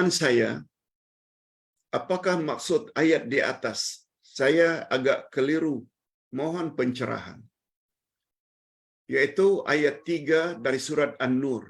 pertanyaan saya, apakah maksud ayat di atas? Saya agak keliru, mohon pencerahan. Yaitu ayat 3 dari surat An-Nur.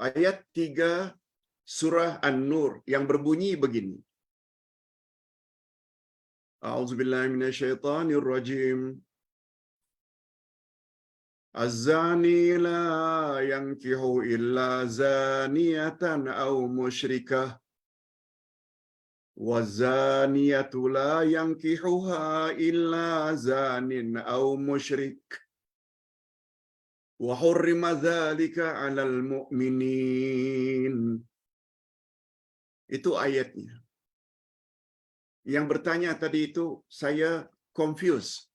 Ayat 3 surah An-Nur yang berbunyi begini. A'udzubillahi minasyaitonirrajim. Az-zani la yankihu illa zaniyatan aw musyrikah. Waz-zaniyatu la yankihuha illa zanin aw musyrik. Wa hurrima dzalika 'alal mu'minin. Itu ayatnya. Yang bertanya tadi itu saya confused.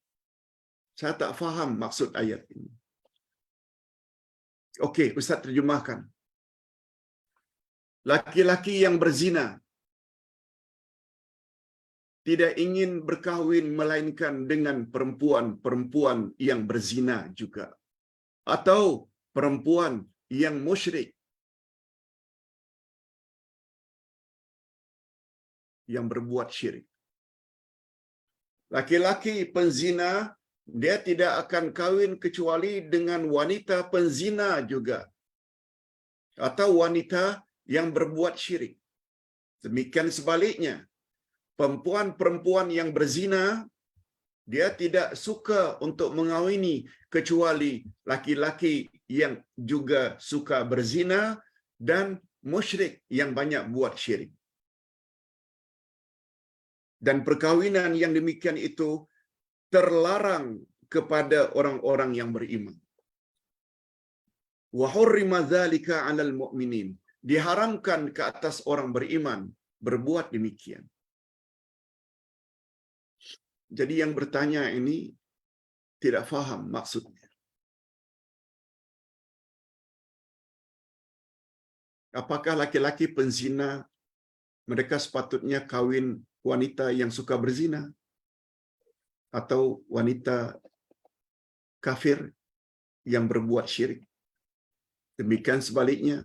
Saya tak faham maksud ayat ini. Okey, Ustaz terjemahkan. Laki-laki yang berzina tidak ingin berkahwin melainkan dengan perempuan-perempuan yang berzina juga. Atau perempuan yang musyrik, yang berbuat syirik. Laki-laki penzina, dia tidak akan kawin kecuali dengan wanita penzina juga. Atau wanita yang berbuat syirik. Demikian sebaliknya, perempuan-perempuan yang berzina, dia tidak suka untuk mengawini kecuali laki-laki yang juga suka berzina dan musyrik yang banyak buat syirik. Dan perkahwinan yang demikian itu terlarang kepada orang-orang yang beriman. Wa hurrima dzalika 'alal mu'minin. Diharamkan ke atas orang beriman berbuat demikian. Jadi yang bertanya ini tidak faham maksudnya. Apakah laki-laki penzina mereka sepatutnya kawin wanita yang suka berzina? Atau wanita kafir yang berbuat syirik? Demikian sebaliknya,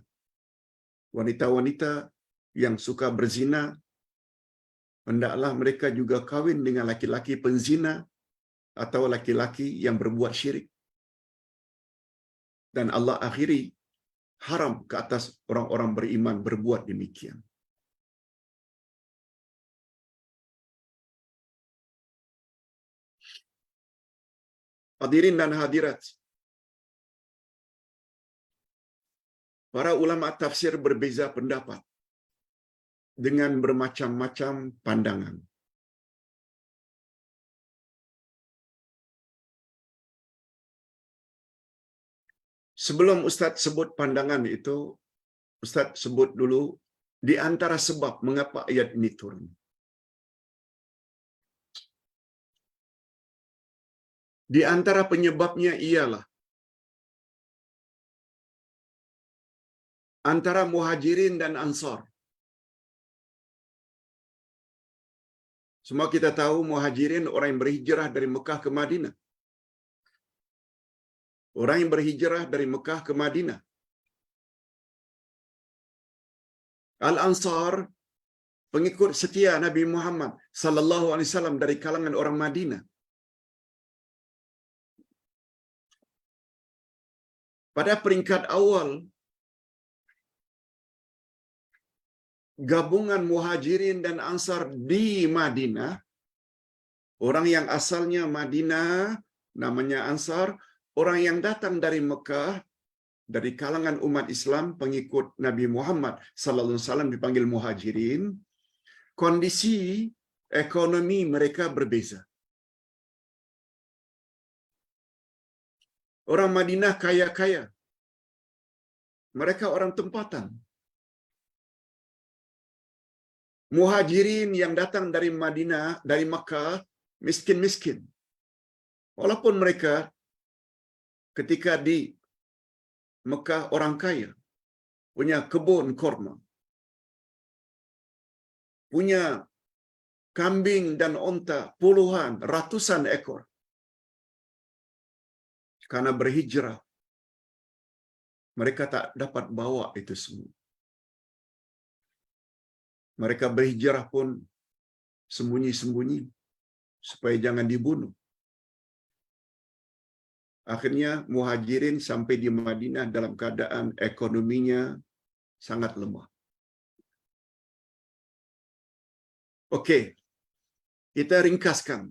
wanita-wanita yang suka berzina, hendaklah mereka juga kawin dengan laki-laki penzina atau laki-laki yang berbuat syirik. Dan Allah akhiri haram ke atas orang-orang beriman berbuat demikian. Hadirin dan hadirat, para ulama tafsir berbeza pendapat dengan bermacam-macam pandangan. Sebelum Ustaz sebut pandangan itu, Ustaz sebut dulu di antara sebab mengapa ayat ini turun. Di antara penyebabnya ialah antara Muhajirin dan Ansar. Semua kita tahu Muhajirin orang yang berhijrah dari Mekah ke Madinah. Orang yang berhijrah dari Mekah ke Madinah. Al-Ansar, pengikut setia Nabi Muhammad sallallahu alaihi wasallam dari kalangan orang Madinah. Pada peringkat awal, gabungan Muhajirin dan Ansar di Madinah, orang yang asalnya Madinah namanya Ansar, orang yang datang dari Mekah dari kalangan umat Islam pengikut Nabi Muhammad sallallahu alaihi wasallam dipanggil Muhajirin. Kondisi ekonomi mereka berbeza. Orang Madinah kaya-kaya. Mereka orang tempatan. Muhajirin yang datang dari Madinah, dari Makkah, miskin-miskin. Walaupun mereka ketika di Mekah orang kaya, punya kebun kurma, punya kambing dan unta puluhan, ratusan ekor. Karena berhijrah Mereka tak dapat bawa itu semua. Mereka berhijrah pun sembunyi-sembunyi supaya jangan dibunuh. Akhirnya Muhajirin sampai di Madinah dalam keadaan ekonominya sangat lemah. Okey, kita ringkaskan.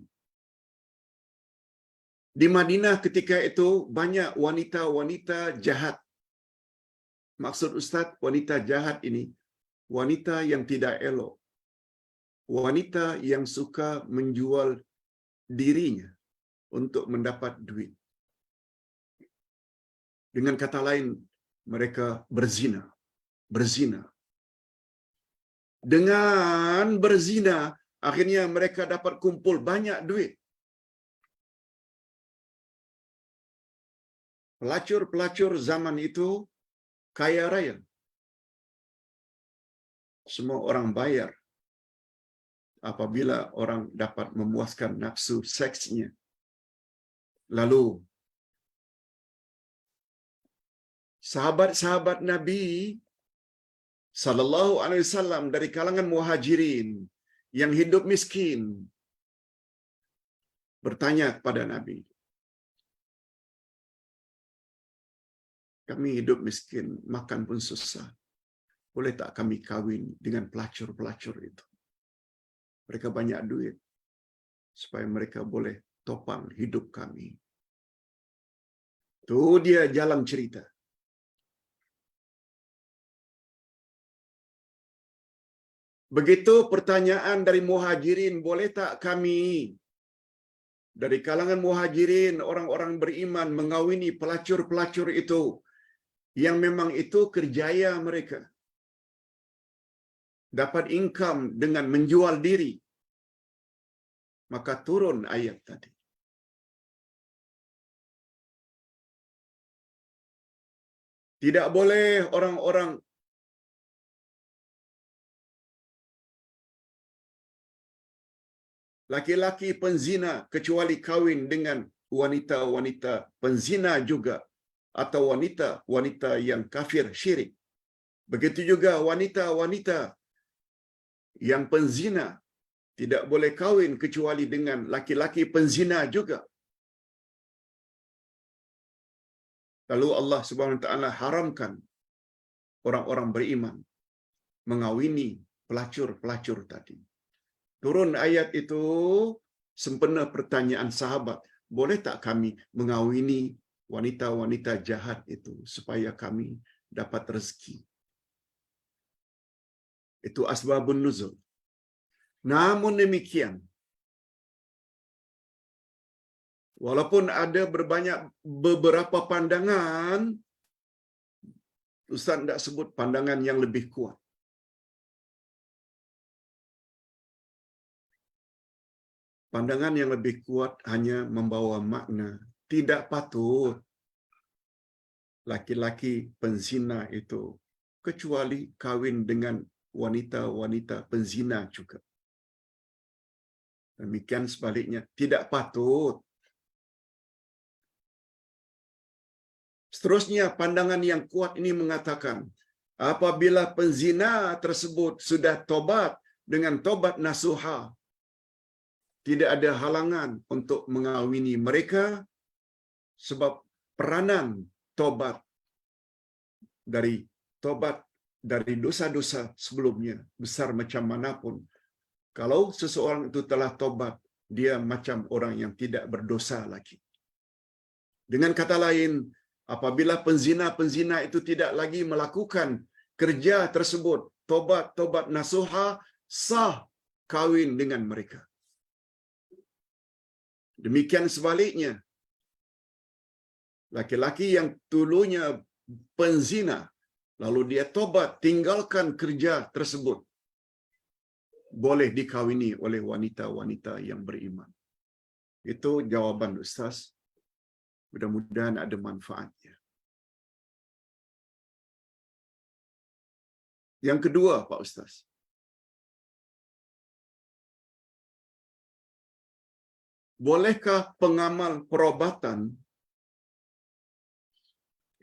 Di Madinah ketika itu banyak wanita-wanita jahat. Maksud Ustaz, wanita jahat ini wanita yang tidak elok. Wanita yang suka menjual dirinya untuk mendapat duit. Dengan kata lain, mereka berzina. Berzina. Dengan berzina, akhirnya mereka dapat kumpul banyak duit. Pelacur-pelacur zaman itu kaya raya. Semua orang bayar apabila orang dapat memuaskan nafsu seksnya. Lalu sahabat-sahabat Nabi sallallahu alaihi wasallam dari kalangan Muhajirin yang hidup miskin bertanya kepada Nabi, kami hidup miskin, makan pun susah. Boleh tak kami kawin dengan pelacur-pelacur itu? Mereka banyak duit supaya mereka boleh topang hidup kami. Itu dia jalan cerita. Begitu pertanyaan dari Muhajirin, boleh tak kami dari kalangan Muhajirin, orang-orang beriman mengawini pelacur-pelacur itu yang memang itu kerjaya mereka. Dapat income dengan menjual diri. Maka turun ayat tadi. Tidak boleh orang-orang laki-laki penzina kecuali kawin dengan wanita-wanita penzina juga atau wanita-wanita yang kafir syirik. Begitu juga wanita-wanita yang penzina tidak boleh kawin kecuali dengan laki-laki penzina juga. Lalu Allah Subhanahu wa taala haramkan orang-orang beriman mengawini pelacur-pelacur tadi. Turun ayat itu sempena pertanyaan sahabat, boleh tak kami mengawini wanita-wanita jahat itu supaya kami dapat rezeki? Itu asbabun nuzul. Namun demikian, walaupun ada beberapa pandangan, Ustaz tidak sebut pandangan yang lebih kuat. Pandangan yang lebih kuat hanya membawa makna tidak patut laki-laki penzina itu kecuali kawin dengan wanita-wanita penzina juga. Demikian sebaliknya, tidak patut. Seterusnya, pandangan yang kuat ini mengatakan, apabila penzina tersebut sudah tobat dengan tobat nasuha, tidak ada halangan untuk mengawini mereka sebab peranan tobat dari dosa-dosa sebelumnya, besar macam manapun. Kalau seseorang itu telah tobat, dia macam orang yang tidak berdosa lagi. Dengan kata lain, apabila penzina-penzina itu tidak lagi melakukan kerja tersebut, tobat nasuha, sah kawin dengan mereka. Demikian sebaliknya, laki-laki yang dulunya penzina, lalu dia tobat, tinggalkan kerja tersebut, boleh dikawini oleh wanita-wanita yang beriman. Itu jawaban Ustaz. Mudah-mudahan ada manfaatnya. Yang kedua, Pak Ustaz. Bolehkah pengamal perubatan,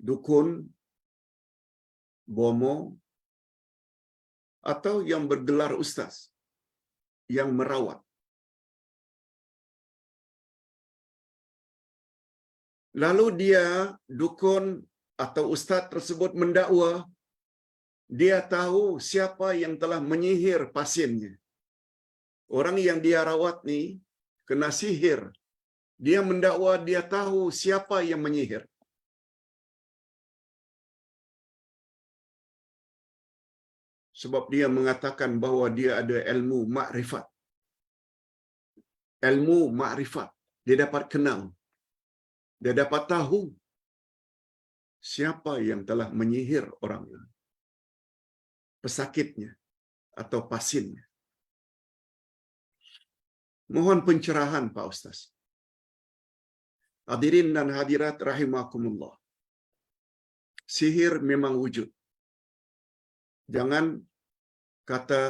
dukun, bomo, atau yang bergelar ustaz, yang merawat. Lalu dia, dukun atau ustaz tersebut mendakwa, dia tahu siapa yang telah menyihir pasiennya. Orang yang dia rawat ni kena sihir. Dia mendakwa dia tahu siapa yang menyihir. Sebab dia mengatakan bahawa dia ada ilmu makrifat. Ilmu makrifat. Dia dapat kenal. Dia dapat tahu siapa yang telah menyihir orang ini. Pesakitnya atau pasiennya. Mohon pencerahan Pak Ustaz. Hadirin dan hadirat rahimakumullah. Sihir memang wujud. Jangan kata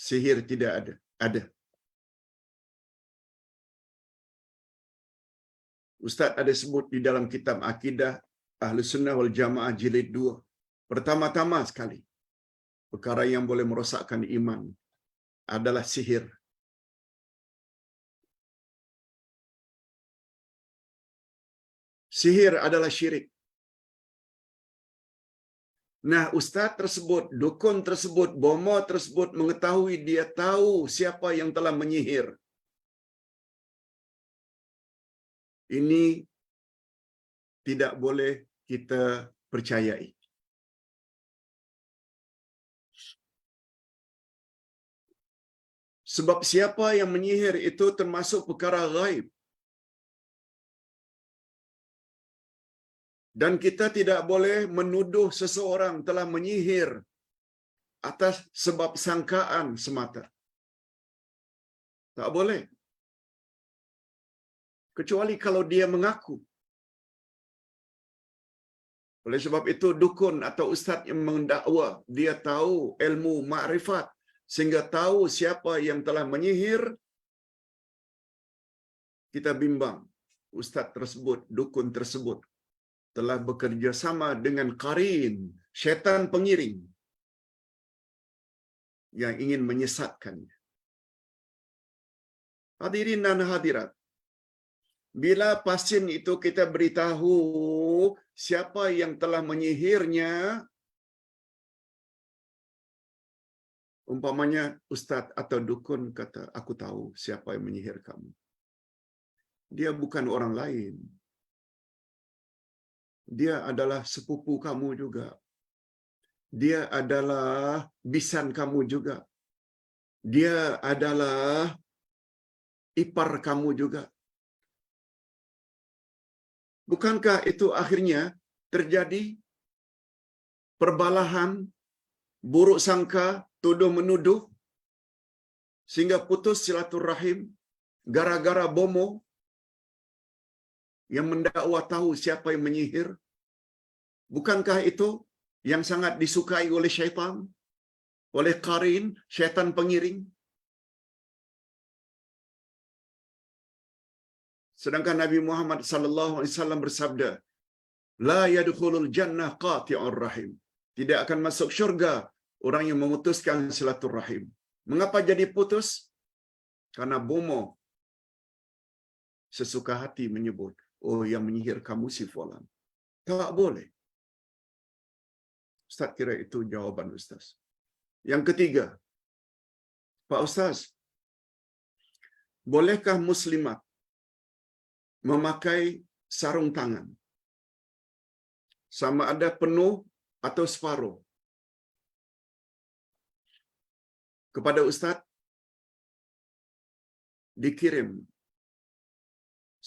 sihir tidak ada. Ada. Ustaz ada sebut di dalam kitab Akidah Ahlus Sunnah wal Jamaah jilid 2. Pertama-tama sekali, perkara yang boleh merosakkan iman adalah sihir. Sihir adalah syirik. Nah, ustaz tersebut, dukun tersebut, bomo tersebut mengetahui dia tahu siapa yang telah menyihir. Ini tidak boleh kita percayai. Sebab siapa yang menyihir itu termasuk perkara ghaib. Dan kita tidak boleh menuduh seseorang telah menyihir atas sebab sangkaan semata. Tak boleh. Kecuali kalau dia mengaku. Oleh sebab itu, dukun atau ustaz yang mendakwa, dia tahu ilmu makrifat, sehingga tahu siapa yang telah menyihir, kita bimbang. Ustaz tersebut, dukun tersebut, telah bekerja sama dengan qarin, syaitan pengiring, yang ingin menyesatkannya. Hadirin dan hadirat, bila pasien itu kita beritahu siapa yang telah menyihirnya, umpamanya ustaz atau dukun kata, aku tahu siapa yang menyihir kamu. Dia bukan orang lain. Dia adalah sepupu kamu juga. Dia adalah bisan kamu juga. Dia adalah ipar kamu juga. Bukankah itu akhirnya terjadi perbalahan, buruk sangka, tuduh-menuduh, sehingga putus silaturahim gara-gara bomo yang mendakwa tahu siapa yang menyihir? Bukankah itu yang sangat disukai oleh syaitan, oleh qarin, syaitan pengiring? Sedangkan Nabi Muhammad sallallahu alaihi wasallam bersabda, la yadkhulul jannah qati'ur rahim. Tidak akan masuk syurga orang yang memutuskan silaturahim. Mengapa jadi putus? Karena bomo sesuka hati menyebut, oh yang menyihir kamu si fulan. Tak boleh. Ustaz kira itu jawaban Ustaz. Yang ketiga, Pak Ustaz, bolehkah muslimat memakai sarung tangan? Sama ada penuh atau separuh? Kepada Ustaz dikirim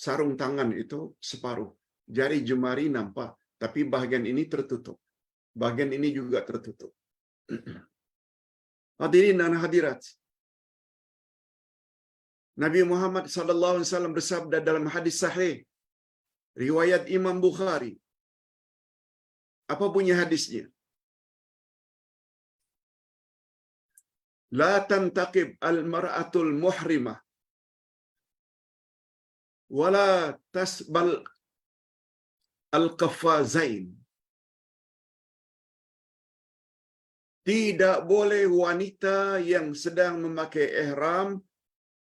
sarung tangan itu separuh. Jari jemari nampak, tapi bahagian ini tertutup. Bahagian ini juga tertutup. Hadirin dan hadirat, Nabi Muhammad sallallahu alaihi wasallam bersabda dalam hadis sahih riwayat Imam Bukhari. Apa bunyi hadisnya? La tantaqib al-mar'atul muhrimah wala tasbal al-qaffazain. Tidak boleh wanita yang sedang memakai ihram,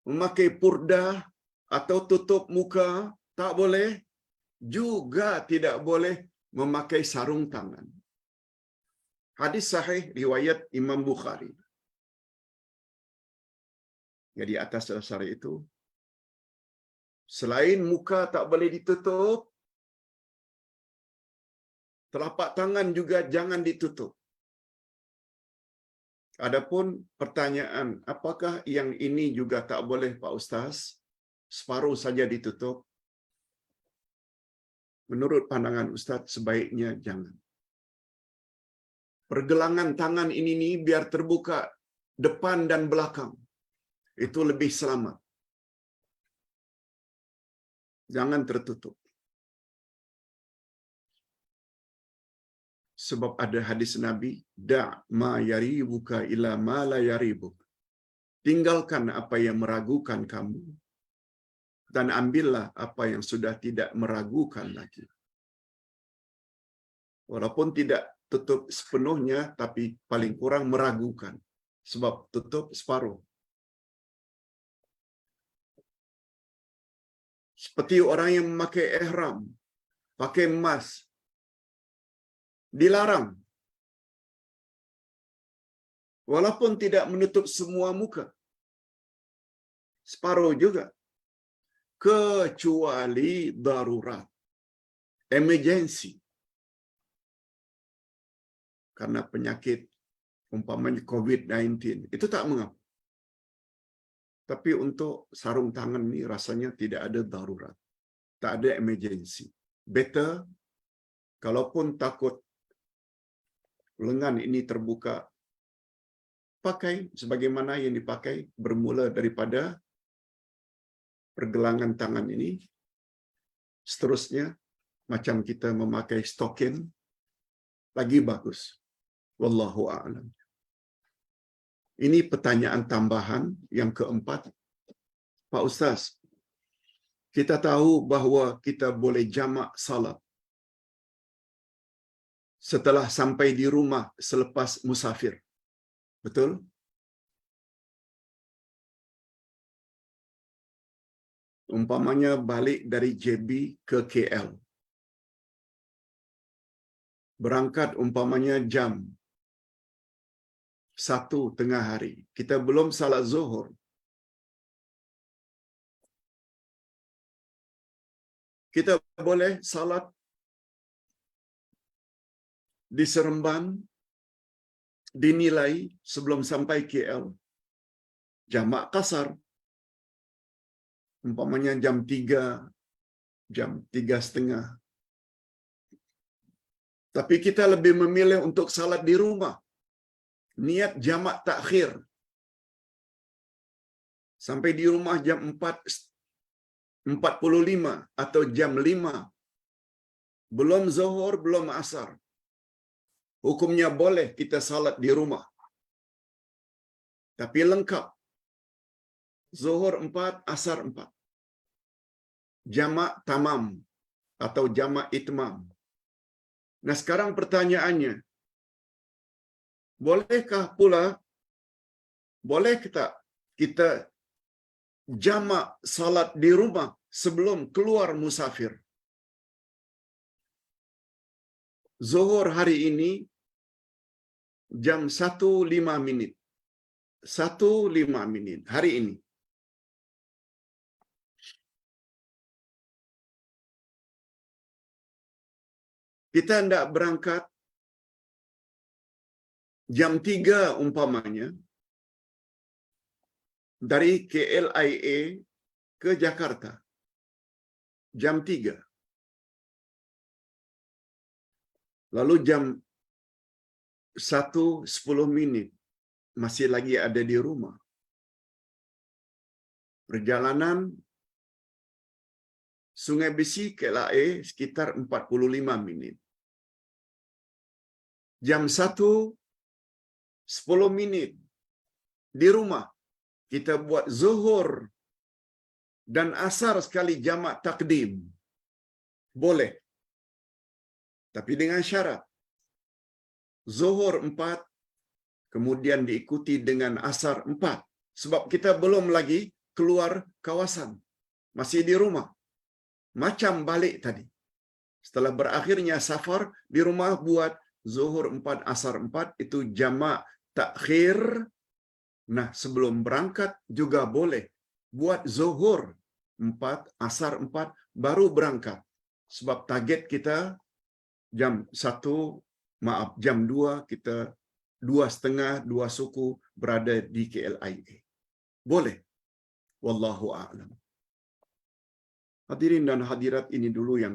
memakai purdah atau tutup muka, tak boleh. Juga tidak boleh memakai sarung tangan. Hadis sahih riwayat Imam Bukhari. Jadi atas dasar itu, selain muka tak boleh ditutup, telapak tangan juga jangan ditutup. Adapun pertanyaan, apakah yang ini juga tak boleh Pak Ustaz? Separuh saja ditutup. Menurut pandangan Ustaz, sebaiknya jangan. Pergelangan tangan ini nih biar terbuka depan dan belakang. Itu lebih selamat. Jangan tertutup. Sebab ada hadis Nabi, da' ma yaribuka ila ma la yaribuk. Tinggalkan apa yang meragukan kamu dan ambillah apa yang sudah tidak meragukan lagi. Walaupun tidak tutup sepenuhnya, tapi paling kurang meragukan. Sebab tutup separuh. Seperti orang yang memakai ihram, pakai emas, dilarang. Walaupun tidak menutup semua muka. Separuh juga. Kecuali darurat. Emergency. Karena penyakit umpamanya COVID-19. Itu tak mengapa. Tapi untuk sarung tangan ni rasanya tidak ada darurat. Tak ada emergency. Better, kalaupun takut lengan ini terbuka, pakai sebagaimana yang dipakai bermula daripada pergelangan tangan ini. Seterusnya, macam kita memakai stokin, lagi bagus. Wallahu a'lam. Ini pertanyaan tambahan yang keempat. Pak Ustaz, kita tahu bahawa kita boleh jamak salat setelah sampai di rumah selepas musafir. Betul? Umpamanya balik dari JB ke KL. Berangkat umpamanya jam 1 tengah hari. Kita belum salat zuhur. Kita boleh salat di Seremban, dinilai sebelum sampai KL. Jamak kasar. Umpamanya jam 3, jam 3:30. Tapi kita lebih memilih untuk salat di rumah. Niat jamak takhir. Sampai di rumah jam 4:45 atau jam 5. Belum zuhur, belum asar. Hukumnya boleh kita salat di rumah. Tapi lengkap. Zuhur 4, asar 4. Jamak tamam atau jamak itmam. Nah sekarang pertanyaannya, bolehkah pula, boleh kita jamak salat di rumah sebelum keluar musafir? Zuhur hari ini jam 1:05. 1:05 hari ini. Kita hendak berangkat jam 3 umpamanya dari KLIA ke Jakarta. Jam 3. Lalu jam 1:10 masih lagi ada di rumah. Perjalanan Sungai Besi KLIA sekitar 45 minit. Jam 1:10 di rumah. Kita buat zuhur dan asar sekali jamak takdim. Boleh. Tapi dengan syarat. Zuhur 4, kemudian diikuti dengan asar 4. Sebab kita belum lagi keluar kawasan, masih di rumah. Macam balik tadi. Setelah berakhirnya safar, di rumah buat zuhur 4, asar 4, itu jamak takhir. Nah, sebelum berangkat juga boleh buat zuhur 4, asar 4, baru berangkat. Sebab target kita jam 1, jam 2, kita 2:30, 2 suku berada di KLIA. Boleh. Wallahu a'lam. Hadirin dan hadirat, ini dulu yang